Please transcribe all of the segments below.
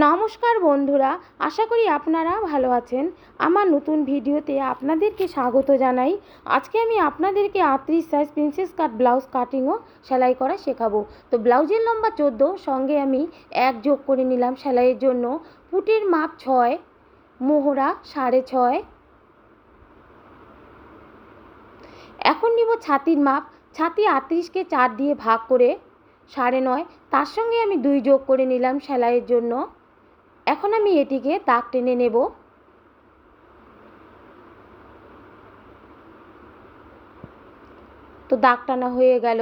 নমস্কার বন্ধুরা, আশা করি আপনারা ভালো আছেন। আমার নতুন ভিডিওতে আপনাদেরকে স্বাগত জানাই। আজকে আমি আপনাদেরকে 38 size princess cut blouse cutting ও সেলাই করা শেখাবো। তো ব্লাউজের লম্বা 14, সঙ্গে আমি 1 যোগ করে নিলাম সেলাইয়ের জন্য। পুটের মাপ 6, মোহরা 6.5। এখন নিব ছাতির মাপ। ছাতি 38কে 4 দিয়ে ভাগ করে 9.5, তার সঙ্গে আমি 2 যোগ করে নিলাম সেলাইয়ের জন্য। এখন আমি এটিকে দাগ টেনে নেব। তো দাগ টানা হয়ে গেল।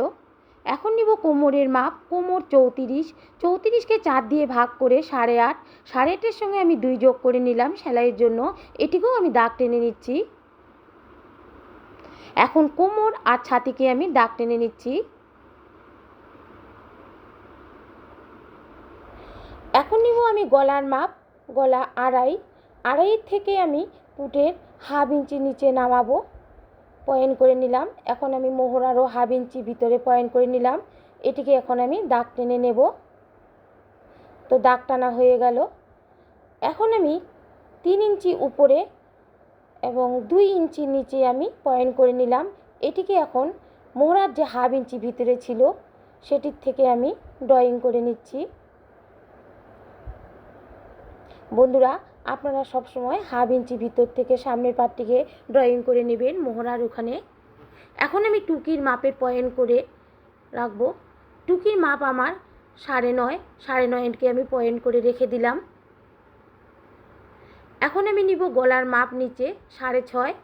এখন নিব কোমরের মাপ। কোমর 34, 34কে 4 দিয়ে ভাগ করে 8.5, 8.5-এর সঙ্গে আমি 2 যোগ করে নিলাম সেলাইয়ের জন্য। এটিকেও আমি দাগ টেনে নিচ্ছি। এখন কোমর আর ছাতিকে আমি দাগ টেনে নিচ্ছি। এখন নিব আমি গলার মাপ। গলা 2.5, 2.5 থেকে আমি পুটের 1/2 ইঞ্চি নিচে নামাবো, পয়েন্ট করে নিলাম। এখন আমি মোহরারও 1/2 ইঞ্চি ভিতরে পয়েন্ট করে নিলাম। এটিকে এখন আমি দাগ টেনে নেব। তো দাগ টানা হয়ে গেল। এখন আমি 3 ইঞ্চি উপরে এবং 2 ইঞ্চি নিচে আমি পয়েন্ট করে নিলাম। এটিকে এখন মোহরার যে 1/2 ইঞ্চি ভিতরে ছিল সেটির থেকে আমি ড্রয়িং করে নিচ্ছি। বন্ধুরা, আপনারা সবসময় 1/2 ইঞ্চি ভিতর থেকে সামনের পাটটিকে ড্রয়িং করে নেবেন মোহরার ওখানে। এখন আমি টুকির মাপে পয়েন্ট করে রাখবো। টুকির মাপ আমার 9.5, 9.5-কে আমি পয়েন্ট করে রেখে দিলাম। এখন আমি নিব গলার মাপ নিচে 6.5,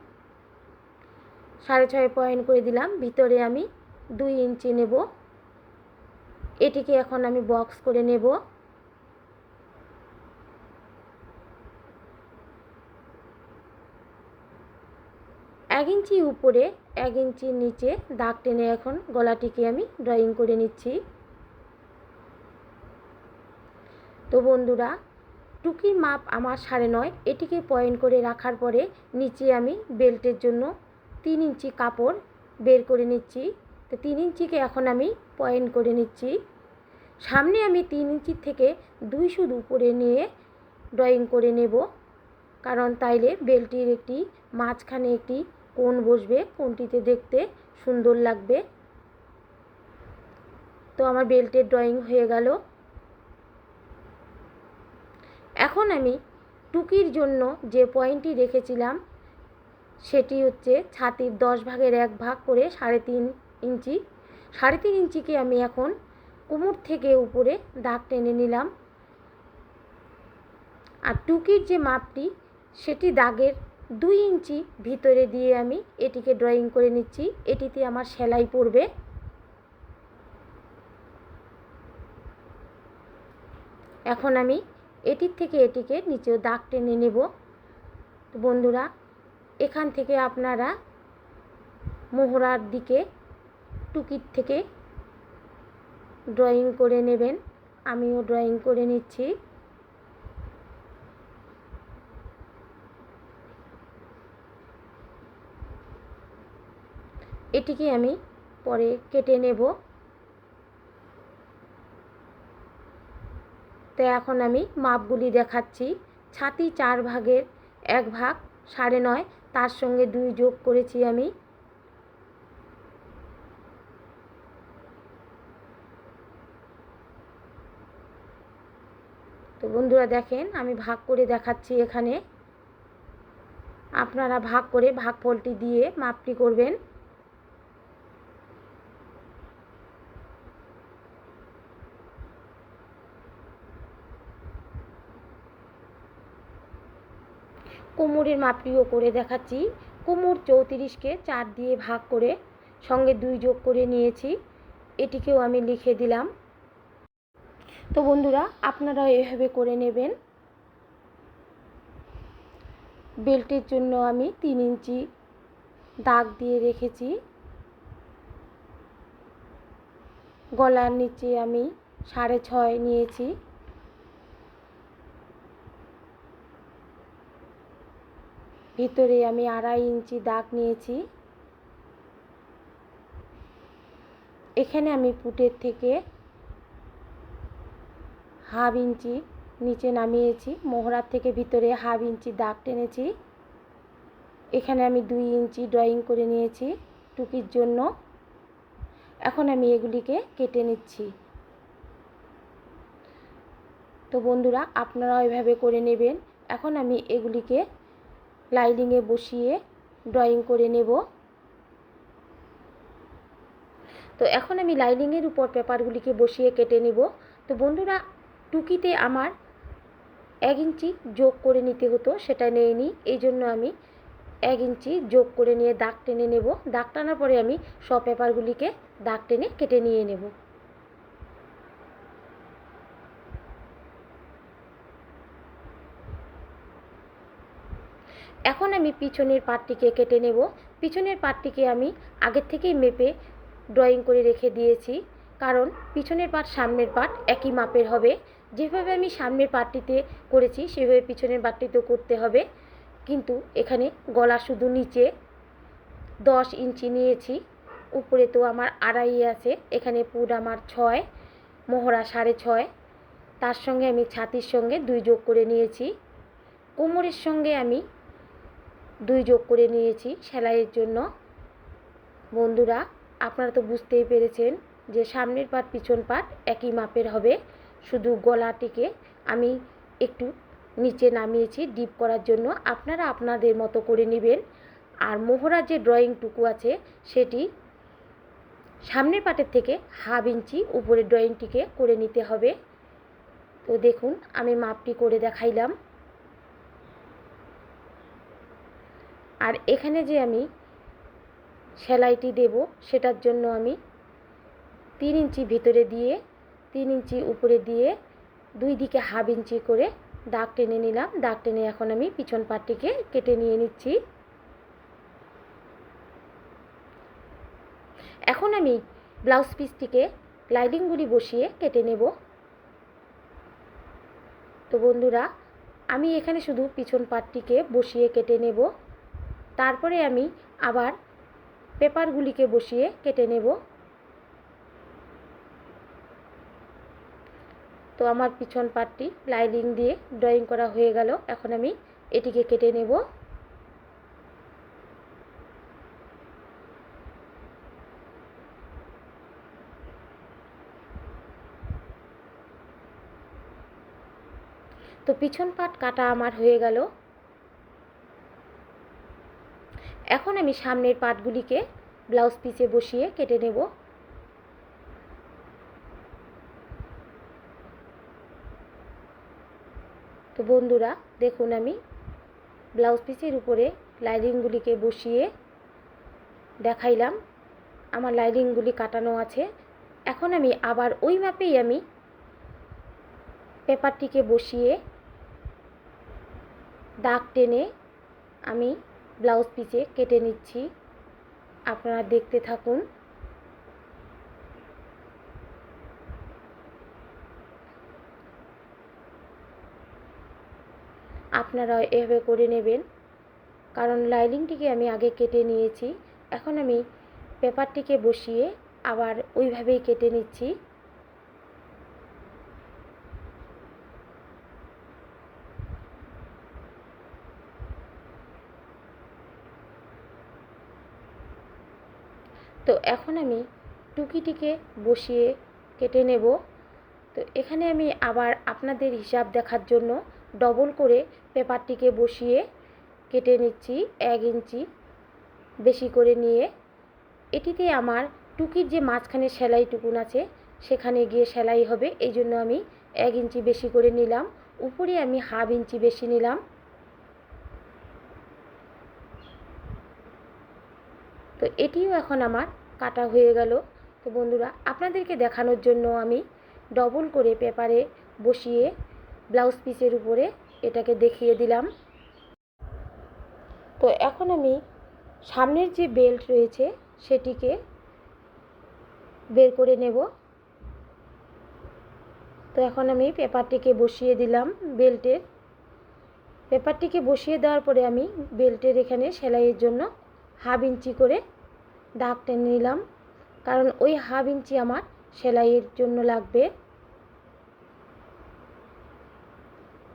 6.5 পয়েন্ট করে দিলাম। ভিতরে আমি 2 ইঞ্চি নেব। এটিকে এখন আমি বক্স করে নেব। এক ইঞ্চি উপরে 1 ইঞ্চি নিচে দাগ টেনে এখন গলাটিকে আমি ড্রয়িং করে নিচ্ছি। তো বন্ধুরা, টুকির মাপ আমার 9.5, এটিকে পয়েন্ট করে রাখার পরে নিচে আমি বেল্টের জন্য 3 ইঞ্চি কাপড় বের করে নিচ্ছি। তো 3 ইঞ্চিকে এখন আমি পয়েন্ট করে নিচ্ছি। সামনে আমি 3 ইঞ্চি থেকে 2 সুদ উপরে নিয়ে ড্রয়িং করে নেব, কারণ তাইলে বেল্টের একটি মাঝখানে একটি কোণ বসবে, কোণটিতে দেখতে সুন্দর লাগবে। তো আমার বেল্টের ড্রয়িং হয়ে গেল। এখন আমি টুকির জন্য যে পয়েন্টটি রেখেছিলাম সেটি হচ্ছে ছাতির 10 ভাগের 1 ভাগ করে 3.5 ইঞ্চি। 3.5 ইঞ্চিকে আমি এখন কোমর থেকে উপরে দাগ টেনে নিলাম। আর টুকির যে মাপটি সেটি দাগের 2 ইঞ্চি ভিতরে দিয়ে আমি এটিকে ড্রয়িং করে নিচ্ছি। এটিতে আমার সেলাই পড়বে। এখন আমি এটির থেকে এটিকে নিচেও দাগ টেনে নেব। তো বন্ধুরা, এখান থেকে আপনারা মোহরার দিকে টুকির থেকে ড্রয়িং করে নেবেন। আমিও ড্রয়িং করে নিচ্ছি। এটিকে আমি পরে কেটে নেব। তো এখন আমি মাপগুলি দেখাচ্ছি। ছাতি 4 ভাগের 1 ভাগ 9.5, তার সঙ্গে 2 যোগ করেছি আমি। তো বন্ধুরা দেখেন, আমি ভাগ করে দেখাচ্ছি। এখানে আপনারা ভাগ করে ভাগফলটি দিয়ে মাপটি করবেন। কোমরের মাপটিও করে দেখাচ্ছি। কোমর 34কে 4 দিয়ে ভাগ করে সঙ্গে 2 যোগ করে নিয়েছি। এটিকেও আমি লিখে দিলাম। তো বন্ধুরা, আপনারা এভাবে করে নেবেন। বেল্টের জন্য আমি 3 ইঞ্চি দাগ দিয়ে রেখেছি। গলার নিচে আমি 6.5 নিয়েছি। ভিতরে আমি 2.5 ইঞ্চি দাগ নিয়েছি। এখানে আমি পুটের থেকে 1/2 ইঞ্চি নিচে নামিয়েছি, মোহরার থেকে ভিতরে হাফ ইঞ্চি দাগ টেনেছি। এখানে আমি 2 ইঞ্চি ড্রয়িং করে নিয়েছি টুকির জন্য। এখন আমি এগুলিকে কেটে নিচ্ছি। তো বন্ধুরা, আপনারাও এভাবে করে নেবেন। এখন আমি এগুলিকে লাইনিংয়ে বসিয়ে ড্রয়িং করে নেব। তো এখন আমি লাইনিংয়ের উপর পেপারগুলিকে বসিয়ে কেটে নেব। তো বন্ধুরা, টুকিতে আমার 1 ইঞ্চি যোগ করে নিতে হতো, সেটা নেইনি। এই জন্য আমি 1 ইঞ্চি যোগ করে নিয়ে দাগ টেনে নেব। দাগ টানার পরে আমি সব পেপারগুলিকে দাগ টেনে কেটে নিয়ে নেব। এখন আমি পিছনের পার্টটিকে কেটে নেব। পিছনের পার্টটিকে আমি আগের থেকেই মেপে ড্রয়িং করে রেখে দিয়েছি, কারণ পিছনের পার্ট সামনের পার্ট একই মাপের হবে। যেভাবে আমি সামনের পার্টটিতে করেছি সেভাবে পিছনের পার্টটিতেও করতে হবে। কিন্তু এখানে গলা শুধু নিচে 10 ইঞ্চি নিয়েছি, উপরে তো আমার 2.5 আছে। এখানে পুট আমার 6, মোহরা 6.5। তার সঙ্গে আমি ছাতির সঙ্গে 2 যোগ করে নিয়েছি। কোমরের সঙ্গে আমি 2 যোগ করে নিয়েছি সেলাইয়ের জন্য। বন্ধুরা, আপনারা তো বুঝতেই পেরেছেন যে সামনের পাট পিছন পাট একই মাপের হবে। শুধু গলাটিকে আমি একটু নিচে নামিয়েছি ডিপ করার জন্য। আপনারা আপনাদের মতো করে নেবেন। আর মোহরার যে ড্রয়িংটুকু আছে সেটি সামনের পাটের থেকে হাফ ইঞ্চি উপরে ড্রয়িংটিকে করে নিতে হবে। তো দেখুন, আমি মাপটি করে দেখাইলাম। আর এখানে যে আমি সেলাইটি দেব সেটার জন্য আমি 3 ইঞ্চি ভিতরে দিয়ে 3 ইঞ্চি উপরে দিয়ে 2 দিকে হাফ ইঞ্চি করে দাগ টেনে নিলাম। দাগ টেনে এখন আমি পিছন পাটটিকে কেটে নিয়ে নিচ্ছি। এখন আমি ব্লাউজ পিসটিকে লাইনিংগুলি বসিয়ে কেটে নেব। তো বন্ধুরা, আমি এখানে শুধু পিছন পাটটিকে বসিয়ে কেটে নেব। তারপরে আমি আবার পেপারগুলিকে বসিয়ে কেটে নেব। তো আমার পিছন পাটটি লাইনিং দিয়ে ড্রয়িং করা হয়ে গেল। এখন আমি এটিকে কেটে নেব। তো পিছন পাট কাটা আমার হয়ে গেল। এখন আমি সামনের পাটগুলিকে ব্লাউজ পিসে বসিয়ে কেটে নেব। তো বন্ধুরা, দেখুন আমি ব্লাউজ পিসের উপরে লাইনিংগুলিকে বসিয়ে দেখাইলাম। আমার লাইনিংগুলি কাটানো আছে। এখন আমি আবার ওই মাপেই আমি পেপারটিকে বসিয়ে দাগ টেনে আমি ব্লাউজ পিসে কেটে নিচ্ছি। আপনারা দেখতে থাকুন। আপনারাও এভাবে করে নেবেন, কারণ লাইনিংটিকে আমি আগে কেটে নিয়েছি। এখন আমি পেপারটিকে বসিয়ে আবার ওইভাবেই কেটে নিচ্ছি। তো এখন আমি টুকিটিকে বসিয়ে কেটে নেব। তো এখানে আমি আবার আপনাদের হিসাব দেখার জন্য ডবল করে পেপারটিকে বসিয়ে কেটে নিচ্ছি 1 ইঞ্চি বেশি করে নিয়ে। এটিতে আমার টুকির যে মাঝখানে সেলাইটুকুন আছে সেখানে গিয়ে সেলাই হবে, এই জন্য আমি 1 ইঞ্চি বেশি করে নিলাম। উপরে আমি হাফ ইঞ্চি বেশি নিলাম। তো এটিও এখন আমার কাটা হয়ে গেল। তো বন্ধুরা, আপনাদেরকে দেখানোর জন্য আমি ডবল করে পেপারে বসিয়ে ব্লাউজ পিসের উপরে এটাকে দেখিয়ে দিলাম। তো এখন আমি সামনের যে বেল্ট রয়েছে সেটিকে বের করে নেব। তো এখন আমি পেপারটিকে বসিয়ে দিলাম বেল্টের। পেপারটিকে বসিয়ে দেওয়ার পরে আমি বেল্টের এখানে সেলাইয়ের জন্য হাফ ইঞ্চি করে দাগ টেনে নিলাম, কারণ ওই হাফ ইঞ্চি আমার সেলাইয়ের জন্য লাগবে।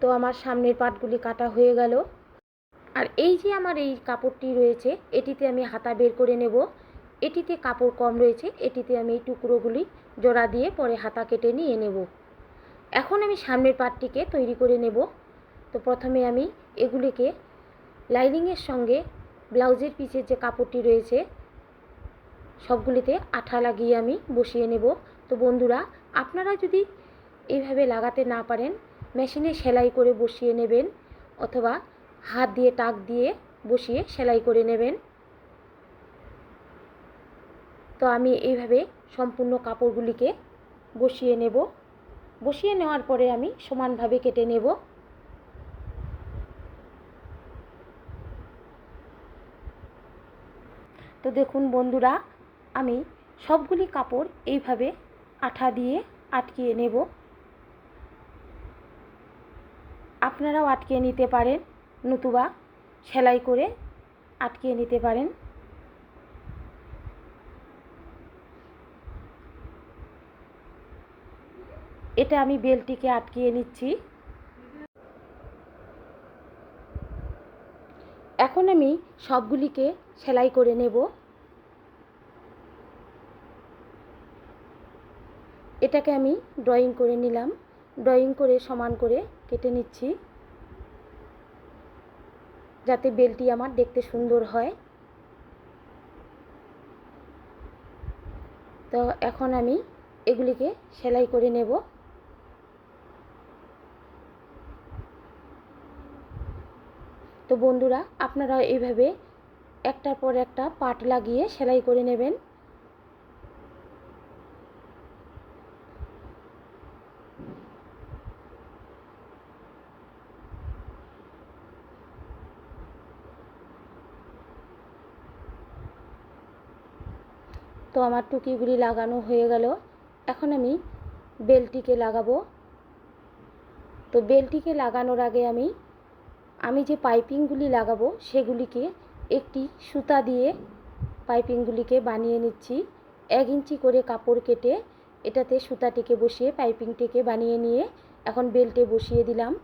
তো আমার সামনের পাটগুলি কাটা হয়ে গেল। আর এই যে আমার এই কাপড়টি রয়েছে, এটিতে আমি হাতা বের করে নেব। এটিতে কাপড় কম রয়েছে, এটিতে আমি এই টুকরোগুলি জোড়া দিয়ে পরে হাতা কেটে নিয়ে নেব। এখন আমি সামনের পাটটিকে তৈরি করে নেব। তো প্রথমে আমি এগুলিকে লাইনিংয়ের সঙ্গে ব্লাউজের পিছের যে কাপড়টি রয়েছে সবগুলিতে আঠা লাগিয়ে আমি বসিয়ে নেব। তো বন্ধুরা, আপনারা যদি এইভাবে লাগাতে না পারেন, মেশিনে সেলাই করে বসিয়ে নেবেন, অথবা হাত দিয়ে টাক দিয়ে বসিয়ে সেলাই করে নেবেন। তো আমি এইভাবে সম্পূর্ণ কাপড়গুলিকে বসিয়ে নেব। বসিয়ে নেওয়ার পরে আমি সমানভাবে কেটে নেব। তো দেখুন বন্ধুরা, আমি সবগুলি কাপড় এইভাবে আঠা দিয়ে আটকিয়ে নেব। আপনারাও আটকিয়ে নিতে পারেন, নতুবা সেলাই করে আটকিয়ে নিতে পারেন। এটা আমি বেলটিকে আটকিয়ে নিচ্ছি। এখন আমি সবগুলিকে সেলাই করে নেব। এটাকে আমি ড্রয়িং করে নিলাম। ড্রয়িং করে সমান করে কেটে নিচ্ছি, যাতে বেলটি আমার দেখতে সুন্দর হয়। তো এখন আমি এগুলিকে সেলাই করে নেব। তো বন্ধুরা, আপনারা এইভাবে একটার পর একটা পাট লাগিয়ে সেলাই করে নেবেন। তো আমার টুকিগুলি লাগানো হয়ে গেল। এখন আমি বেলটিকে লাগাবো। তো বেলটিকে লাগানোর আগে আমি যে পাইপিংগুলি লাগাবো সেগুলিকে একটি সুতা দিয়ে পাইপিংগুলিকে বানিয়ে নিচ্ছি। 1 ইঞ্চি করে কাপড় কেটে এটাতে সুতাটিকে বসিয়ে পাইপিংটিকে বানিয়ে নিয়ে এখন বেল্টে বসিয়ে দিলাম।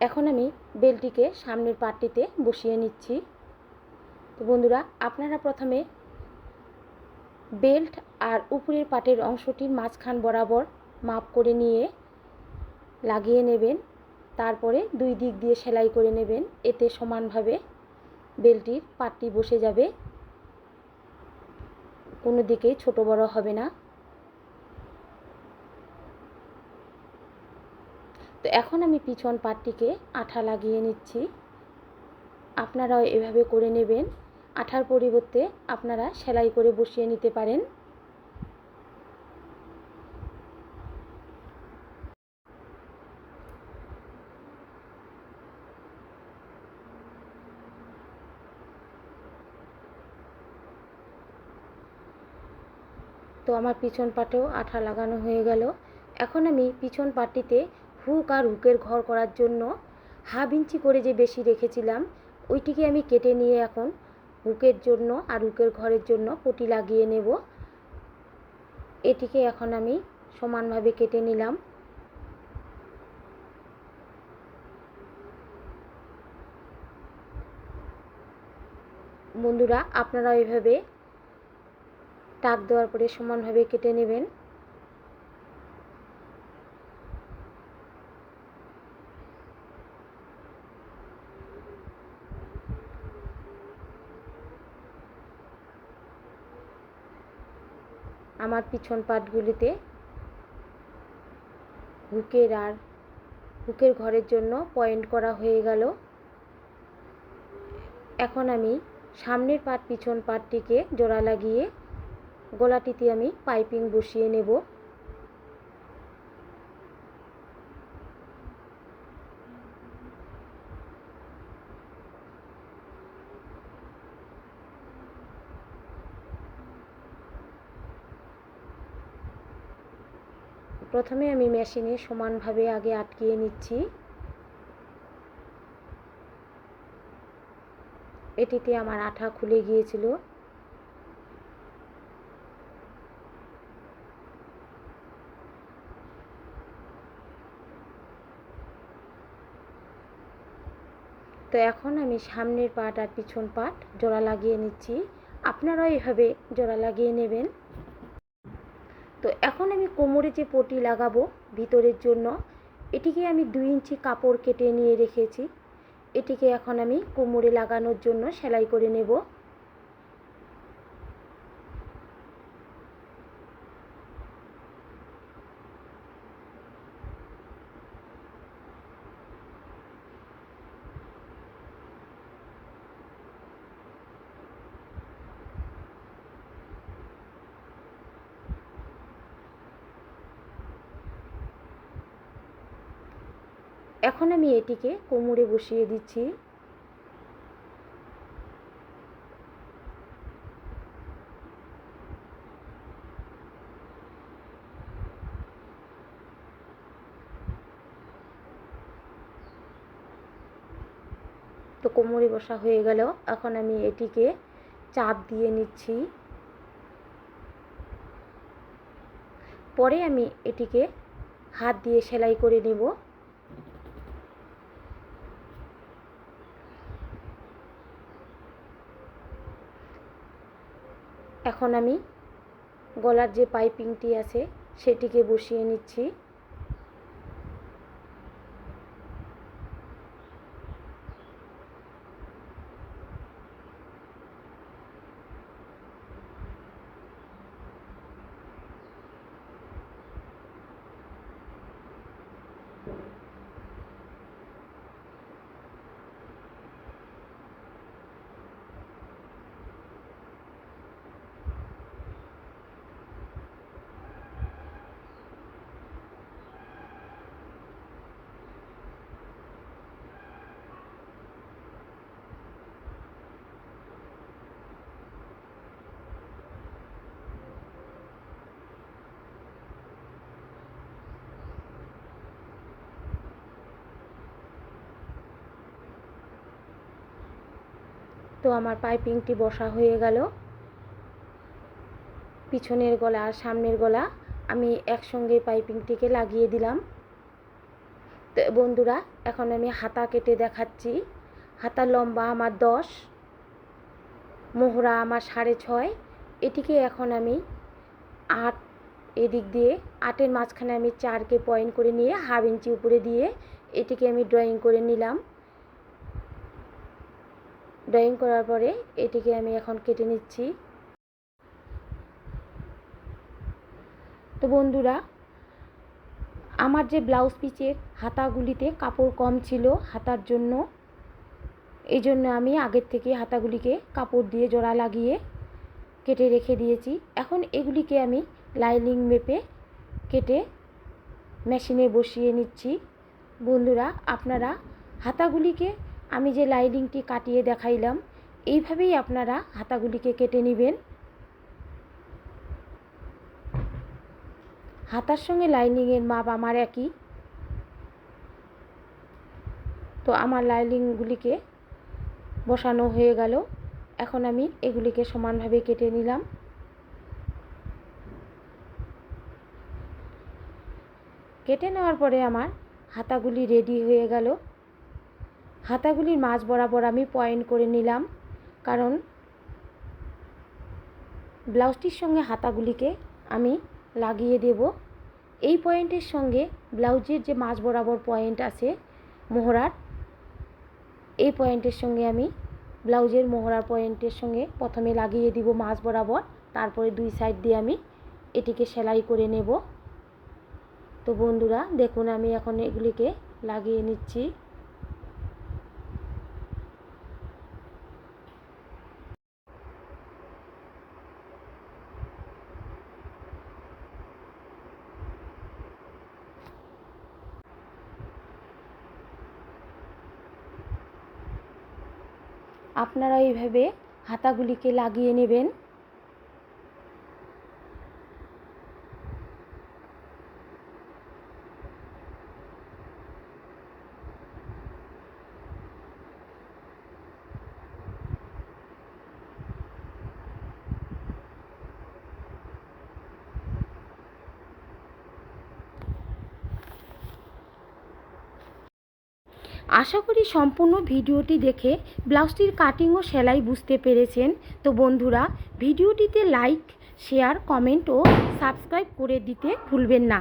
এখন আমি বেলটিকে সামনের পাটটিতে বসিয়ে নিচ্ছি। তো বন্ধুরা, আপনারা প্রথমে বেল্ট আর উপরের পাটের অংশটির মাঝখান বরাবর মাপ করে নিয়ে লাগিয়ে নেবেন। তারপরে 2 দিক দিয়ে সেলাই করে নেবেন। এতে সমানভাবে বেল্টটির পাটটি বসে যাবে, কোনো দিকেই ছোট বড় হবে না। তো এখন আমি পিছন পাটটিকে আঠা লাগিয়ে নিচ্ছি। আপনারাও এভাবে করে নেবেন। আঠার পরিবর্তে আপনারা সেলাই করে বসিয়ে নিতে পারেন। তো আমার পিছন পাটেও আঠা লাগানো হয়ে গেল। এখন আমি পিছন পাটটিতে হুক আর হুকের ঘর করার জন্য 1/2 ইঞ্চি করে যে বেশি রেখেছিলাম ওইটিকে আমি কেটে নিয়ে এখন হুকের জন্য আর হুকের ঘরের জন্য পটি লাগিয়ে নেব। এটিকে এখন আমি সমানভাবে কেটে নিলাম। বন্ধুরা, আপনারা এইভাবে টাক দেওয়ার পরে সমানভাবে কেটে নেবেন। আমার পিছন পাটগুলিতে হুকের ঘরের জন্য পয়েন্ট করা হয়ে গেল। এখন আমি সামনের পাট পিছন পাটটিকে জোড়া লাগিয়ে গলাটিতে আমি পাইপিং বসিয়ে নেব। প্রথমে আমি মেশিনে সমানভাবে আগে আটকিয়ে নিচ্ছি। এটিতে আমার আঠা খুলে গিয়েছিল, তো এখন আমি সামনের পাট আর পিছন পাট জোড়া লাগিয়ে নিচ্ছি। আপনারাও এভাবে জোড়া লাগিয়ে নেবেন। তো এখন আমি কোমরে যে পটি লাগাবো ভিতরের জন্য, এটিকে আমি 2 ইঞ্চি কাপড় কেটে নিয়ে রেখেছি। এটিকে এখন আমি কোমরে লাগানোর জন্য সেলাই করে নেব। এখন আমি এটিকে কোমরে বসিয়ে দিচ্ছি। তো কোমরে বসা হয়ে গেল। এখন আমি এটিকে চাপ দিয়ে নিচ্ছি। পরে আমি এটিকে হাত দিয়ে সেলাই করে নেব। এখন আমি গলার যে পাইপিংটি আছে সেটিকে বসিয়ে নিচ্ছি। তো আমার পাইপিংটি বসা হয়ে গেল। পিছনের গলা আর সামনের গলা আমি একসঙ্গে পাইপিংটিকে লাগিয়ে দিলাম। তো বন্ধুরা, এখন আমি হাতা কেটে দেখাচ্ছি। হাতার লম্বা আমার 10, মোহরা আমার 6.5। এটিকে এখন আমি 8, এদিক দিয়ে 8-এর মাঝখানে আমি 4কে পয়েন্ট করে নিয়ে 1/2 ইঞ্চি উপরে দিয়ে এটিকে আমি ড্রয়িং করে নিলাম। ড্রয়িং করার পরে এটিকে আমি এখন কেটে নিচ্ছি। তো বন্ধুরা, আমার যে ব্লাউজ পিসের হাতাগুলিতে কাপড় কম ছিল হাতার জন্য, এই জন্য আমি আগের থেকে হাতাগুলিকে কাপড় দিয়ে জোড়া লাগিয়ে কেটে রেখে দিয়েছি। এখন এগুলিকে আমি লাইনিং মেপে কেটে মেশিনে বসিয়ে নিচ্ছি। বন্ধুরা, আপনারা হাতাগুলিকে আমি যে লাইনিংটি কাটিয়ে দেখাইলাম এইভাবেই আপনারা হাতাগুলিকে কেটে নেবেন। হাতার সঙ্গে লাইনিংয়ের মাপ আমার একই। তো আমার লাইনিংগুলিকে বসানো হয়ে গেল। এখন আমি এগুলিকে সমানভাবে কেটে নিলাম। কেটে নেওয়ার পরে আমার হাতাগুলি রেডি হয়ে গেল। হাতাগুলির মাঝ বরাবর আমি পয়েন্ট করে নিলাম, কারণ ব্লাউজটির সঙ্গে হাতাগুলিকে আমি লাগিয়ে দেব। এই পয়েন্টের সঙ্গে ব্লাউজের যে মাঝ বরাবর পয়েন্ট আছে মোহরার, এই পয়েন্টের সঙ্গে আমি ব্লাউজের মোহরার পয়েন্টের সঙ্গে প্রথমে লাগিয়ে দিব মাঝ বরাবর, তারপরে 2 সাইড দিয়ে আমি এটিকে সেলাই করে নেব। তো বন্ধুরা দেখুন, আমি এখন এগুলিকে লাগিয়ে নিচ্ছি। আপনারা এইভাবে হাতাগুলিকে লাগিয়ে নেবেন। আশা করি সম্পূর্ণ ভিডিওটি দেখে ব্লাউজটির কাটিং ও সেলাই বুঝতে পেরেছেন। তো বন্ধুরা, ভিডিওটিতে লাইক, শেয়ার, কমেন্ট ও সাবস্ক্রাইব করে দিতে ভুলবেন না।